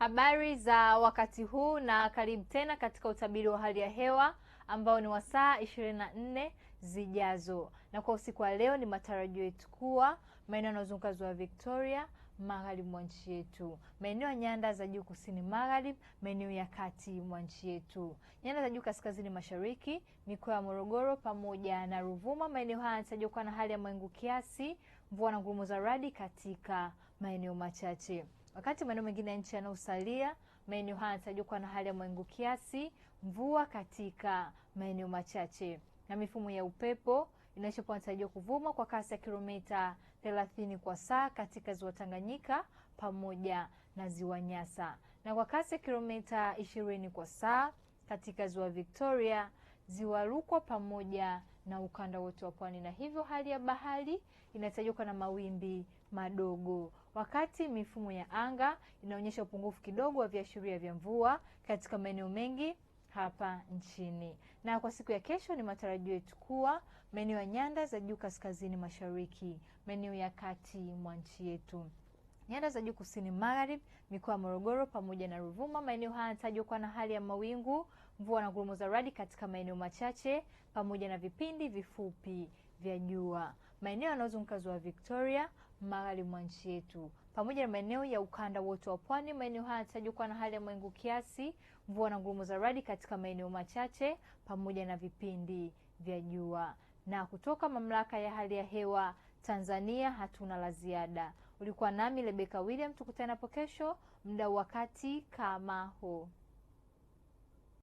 Habari za wakati huu na karibu tena katika utabiri wa hali ya hewa ambao ni wa saa 24 zijazo. Na kwa usiku wa leo ni matarajio yetu kuwa maeneo yanayozunguka ziwa Victoria, magharibi mwa nchi yetu, maeneo ya nyanda za juu kusini magharibi, maeneo ya kati mwa nchi yetu, nyanda za juu kaskazini mashariki, mikoa ya Morogoro pamoja na Ruvuma. Maeneo haya yanatarajiwa kuwa na hali ya mawingu kiasi, mvua na ngurumo za radi katika maeneo machache. Wakati maeneo mengine ya nchi yanayosalia, maeneo haya yanatarajiwa kuwa na hali ya mawingu kiasi, mvua katika maeneo machache. Na mifumo ya upepo inatarajiwa kuvuma kwa kasi ya kilomita 30 kwa saa katika ziwa Tanganyika pamoja na ziwa Nyasa, na kwa kasi ya kilomita 20 kwa saa katika ziwa Victoria, ziwa Rukwa pamoja na ukanda wote wa pwani, na hivyo hali ya bahari inatarajiwa kuwa na mawimbi madogo. Wakati mifumo ya anga inaonyesha upungufu kidogo wa viashiria vya mvua katika maeneo mengi hapa nchini. Na kwa siku ya kesho ni matarajio yetu kuwa maeneo ya nyanda za juu kaskazini mashariki, maeneo ya kati mwa nchi yetu, nyanda za juu kusini magharibi, mikoa ya Morogoro pamoja na Ruvuma, maeneo haya yanatarajiwa kuwa na hali ya mawingu, mvua na ngurumo za radi katika maeneo machache pamoja na vipindi vifupi vya jua. Maeneo yanayozunguka ziwa Victoria, magharibi mwa nchi yetu pamoja na maeneo ya ukanda wote wa pwani, maeneo haya yanatarajiwa kuwa na hali ya mawingu kiasi, mvua na ngurumo za radi katika maeneo machache pamoja na vipindi vya jua. Na kutoka Mamlaka ya Hali ya Hewa Tanzania hatuna la ziada. Ulikuwa nami Rebecca William, tukutane hapo kesho muda wakati kama huu.